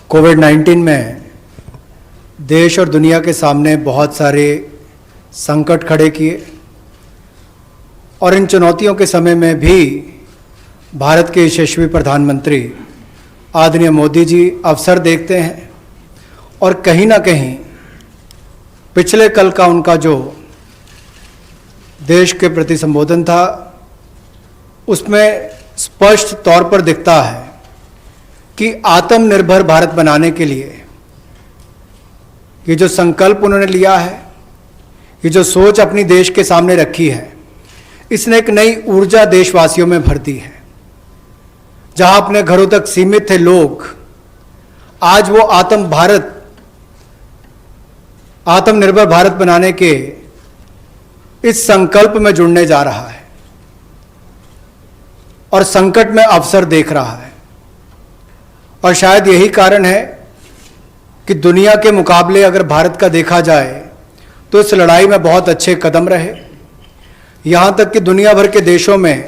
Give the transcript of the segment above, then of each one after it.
कोविड-19 में देश और दुनिया के सामने बहुत सारे संकट खड़े किए और इन चुनौतियों के समय में भी भारत के यशस्वी प्रधानमंत्री आदरणीय मोदी जी अवसर देखते हैं और कहीं ना कहीं पिछले कल का उनका जो देश के प्रति संबोधन था उसमें स्पष्ट तौर पर दिखता है कि आत्मनिर्भर भारत बनाने के लिए ये जो संकल्प उन्होंने लिया है, ये जो सोच अपनी देश के सामने रखी है, इसने एक नई ऊर्जा देशवासियों में भर दी है। जहां अपने घरों तक सीमित थे लोग, आज वो आत्मनिर्भर भारत बनाने के इस संकल्प में जुड़ने जा रहा है और संकट में अवसर देख रहा है। और शायद यही कारण है कि दुनिया के मुकाबले अगर भारत का देखा जाए तो इस लड़ाई में बहुत अच्छे कदम रहे। यहाँ तक कि दुनिया भर के देशों में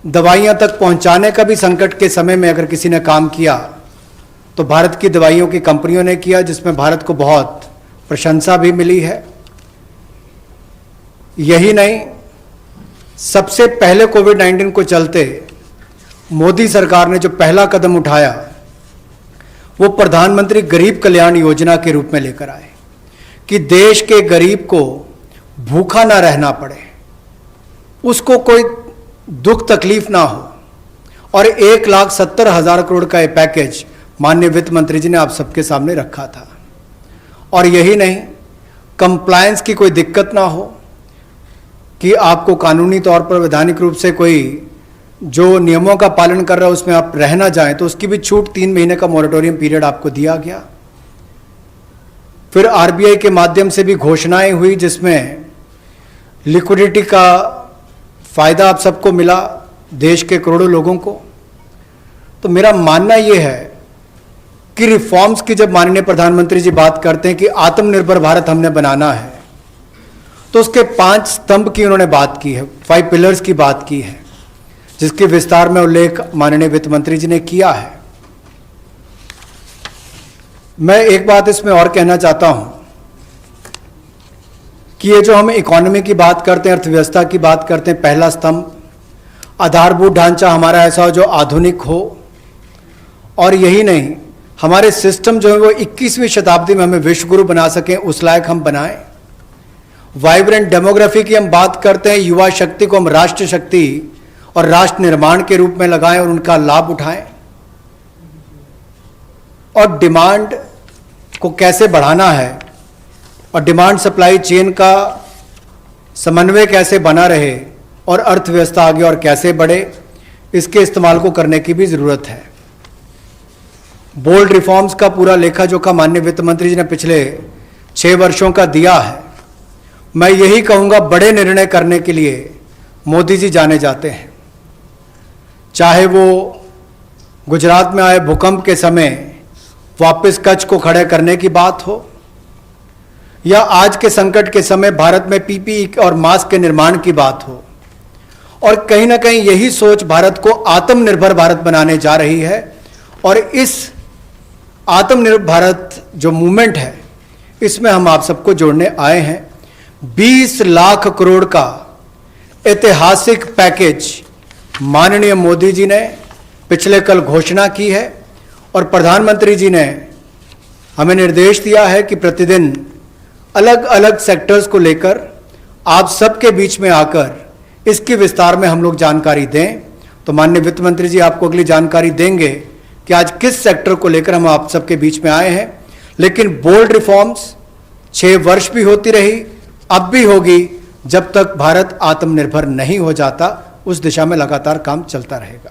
दवाइयाँ तक पहुँचाने का भी संकट के समय में अगर किसी ने काम किया तो भारत की दवाइयों की कंपनियों ने किया, जिसमें भारत को बहुत प्रशंसा भी मिली है। यही नहीं, सबसे पहले कोविड-19 को चलते मोदी सरकार ने जो पहला कदम उठाया वो प्रधानमंत्री गरीब कल्याण योजना के रूप में लेकर आए कि देश के गरीब को भूखा ना रहना पड़े, उसको कोई दुख तकलीफ ना हो। और 1,70,000 करोड़ का ये पैकेज माननीय वित्त मंत्री जी ने आप सबके सामने रखा था। और यही नहीं, कंप्लायंस की कोई दिक्कत ना हो कि आपको कानूनी तौर पर वैधानिक रूप से कोई जो नियमों का पालन कर रहा है उसमें आप रह ना जाएं, तो उसकी भी छूट 3 महीने का मॉरेटोरियम पीरियड आपको दिया गया। फिर आरबीआई के माध्यम से भी घोषणाएं हुई जिसमें लिक्विडिटी का फायदा आप सबको मिला, देश के करोड़ों लोगों को। तो मेरा मानना यह है कि रिफॉर्म्स की जब माननीय प्रधानमंत्री जी बात करते हैं कि आत्मनिर्भर भारत हमने बनाना है, तो उसके 5 स्तंभ की उन्होंने बात की है, 5 पिलर्स की बात की है, जिसके विस्तार में उल्लेख माननीय वित्त मंत्री जी ने किया है। मैं एक बात इसमें और कहना चाहता हूं कि ये जो हम इकोनॉमी की बात करते हैं, अर्थव्यवस्था की बात करते हैं, पहला स्तंभ आधारभूत ढांचा हमारा ऐसा हो जो आधुनिक हो। और यही नहीं, हमारे सिस्टम जो है वो 21वीं शताब्दी में हमें विश्वगुरु बना सकें, उस लायक हम बनाएं। वाइब्रेंट डेमोग्राफी की हम बात करते हैं, युवा शक्ति को हम राष्ट्र शक्ति और राष्ट्र निर्माण के रूप में लगाएं और उनका लाभ उठाएं। और डिमांड को कैसे बढ़ाना है और डिमांड सप्लाई चेन का समन्वय कैसे बना रहे और अर्थव्यवस्था आगे और कैसे बढ़े, इसके इस्तेमाल को करने की भी ज़रूरत है। बोल्ड रिफॉर्म्स का पूरा लेखा जोखा माननीय वित्त मंत्री जी ने पिछले 6 वर्षों का दिया है। मैं यही कहूँगा, बड़े निर्णय करने के लिए मोदी जी जाने जाते हैं। चाहे वो गुजरात में आए भूकंप के समय वापस कच्छ को खड़े करने की बात हो, या आज के संकट के समय भारत में पीपीई और मास्क के निर्माण की बात हो। और कहीं ना कहीं यही सोच भारत को आत्मनिर्भर भारत बनाने जा रही है। और इस आत्मनिर्भर भारत जो मूवमेंट है, इसमें हम आप सबको जोड़ने आए हैं। 20 लाख करोड़ का ऐतिहासिक पैकेज माननीय मोदी जी ने पिछले कल घोषणा की है और प्रधानमंत्री जी ने हमें निर्देश दिया है कि प्रतिदिन अलग अलग सेक्टर्स को लेकर आप सबके बीच में आकर इसके विस्तार में हम लोग जानकारी दें। तो माननीय वित्त मंत्री जी आपको अगली जानकारी देंगे कि आज किस सेक्टर को लेकर हम आप सबके बीच में आए हैं। लेकिन बोल्ड रिफॉर्म्स 6 वर्ष भी होती रही, अब भी होगी, जब तक भारत आत्मनिर्भर नहीं हो जाता। उस दिशा में लगातार काम चलता रहेगा।